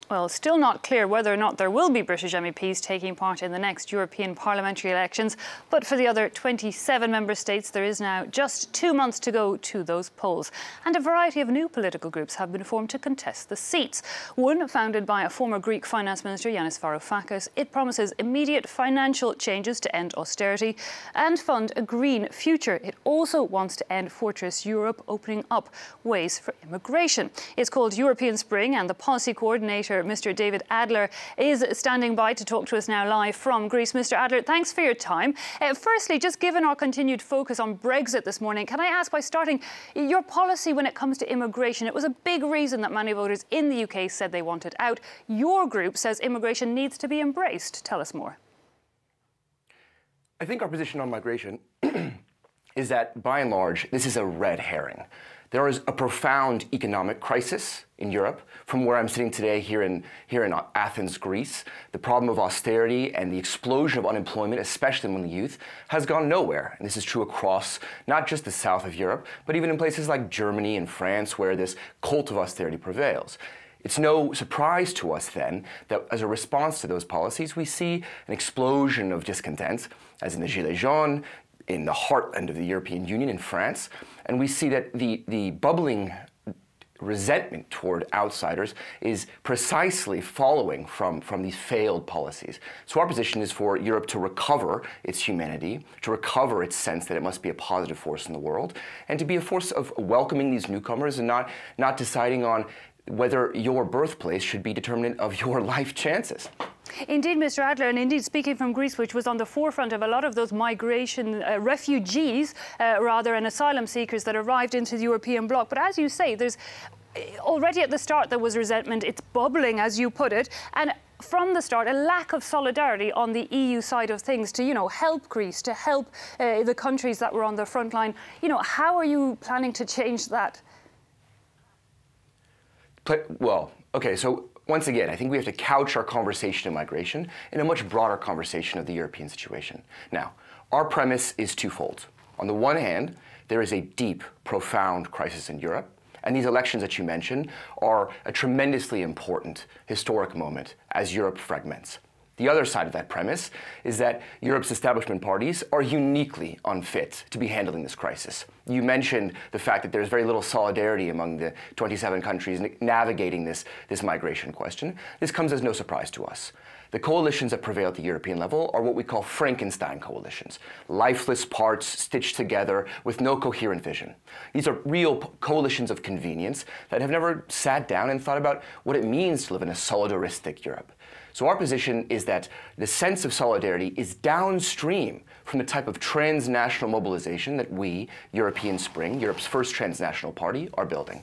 Well, still not clear whether or not there will be British MEPs taking part in the next European parliamentary elections. But for the other 27 member states, there is now just 2 months to go to those polls. And a variety of new political groups have been formed to contest the seats. One, founded by a former Greek finance minister, Yanis Varoufakis, it promises immediate financial changes to end austerity and fund a green future. It also wants to end Fortress Europe, opening up ways for immigration. It's called European Spring, and the policy coordinator, Mr. David Adler, is standing by to talk to us now live from Greece. Mr. Adler, thanks for your time. Firstly, just given our continued focus on Brexit this morning, can I ask, by starting, your policy when it comes to immigration? It was a big reason that many voters in the UK said they wanted out. Your group says immigration needs to be embraced. Tell us more. I think our position on migration is that, by and large, this is a red herring. There is a profound economic crisis in Europe. From where I'm sitting today here in Athens, Greece, the problem of austerity and the explosion of unemployment, especially among the youth, has gone nowhere. And this is true across not just the south of Europe, but even in places like Germany and France, where this cult of austerity prevails. It's no surprise to us, then, that as a response to those policies, we see an explosion of discontent, as in the Gilets jaunes, in the heartland of the European Union in France. And we see that the bubbling resentment toward outsiders is precisely following from these failed policies. So our position is for Europe to recover its humanity, to recover its sense that it must be a positive force in the world, and to be a force of welcoming these newcomers and not deciding on whether your birthplace should be determinant of your life chances. Indeed, Mr. Adler, and indeed speaking from Greece, which was on the forefront of a lot of those migration refugees, and asylum seekers that arrived into the European bloc. But as you say, there's already at the start there was resentment. It's bubbling, as you put it, and from the start, a lack of solidarity on the EU side of things to, help Greece, to help the countries that were on the front line. How are you planning to change that? Well, okay, so once again, I think we have to couch our conversation of migration in a much broader conversation of the European situation. Now, our premise is twofold. On the one hand, there is a deep, profound crisis in Europe, and these elections that you mentioned are a tremendously important historic moment as Europe fragments. The other side of that premise is that Europe's establishment parties are uniquely unfit to be handling this crisis. You mentioned the fact that there's very little solidarity among the 27 countries navigating this migration question. This comes as no surprise to us. The coalitions that prevail at the European level are what we call Frankenstein coalitions, lifeless parts stitched together with no coherent vision. These are real coalitions of convenience that have never sat down and thought about what it means to live in a solidaristic Europe. So our position is that the sense of solidarity is downstream from the type of transnational mobilization that we, European Spring, Europe's first transnational party, are building.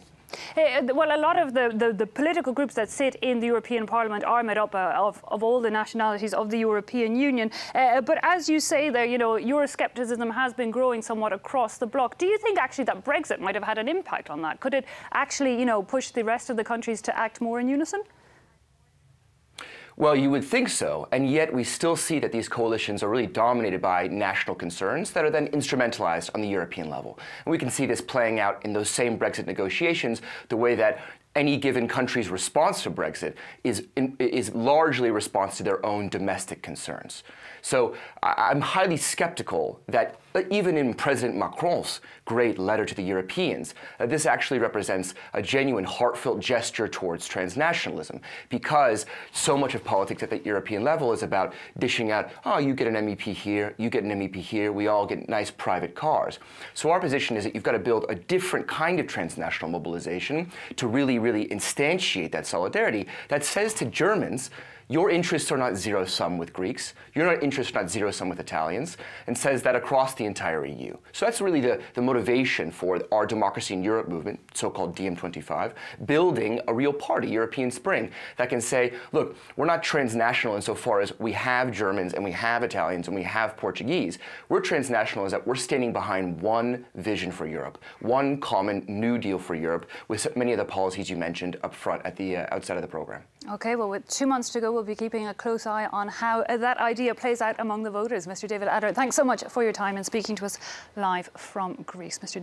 Well, a lot of the political groups that sit in the European Parliament are made up of all the nationalities of the European Union. But as you say there, Euroscepticism has been growing somewhat across the bloc. Do you think actually that Brexit might have had an impact on that? Could it actually, push the rest of the countries to act more in unison? Well, you would think so, and yet we still see that these coalitions are really dominated by national concerns that are then instrumentalized on the European level. And we can see this playing out in those same Brexit negotiations, the way that any given country's response to Brexit is largely a response to their own domestic concerns. So I'm highly skeptical that even in President Macron's great letter to the Europeans, this actually represents a genuine heartfelt gesture towards transnationalism, because so much of politics at the European level is about dishing out, oh, you get an MEP here, you get an MEP here, we all get nice private cars. So our position is that you've got to build a different kind of transnational mobilization to really instantiate that solidarity that says to Germans, your interests are not zero-sum with Greeks, your interests are not zero-sum with Italians, and says that across the entire EU. So that's really the motivation for our Democracy in Europe movement, so-called DiEM25, building a real party, European Spring, that can say, look, we're not transnational insofar as we have Germans and we have Italians and we have Portuguese. We're transnational as that we're standing behind one vision for Europe, one common New Deal for Europe, with many of the policies you mentioned up front at the outside of the program. Okay, well, with 2 months to go, we'll be keeping a close eye on how that idea plays out among the voters. Mr. David Adler, thanks so much for your time and speaking to us live from Greece. Mr.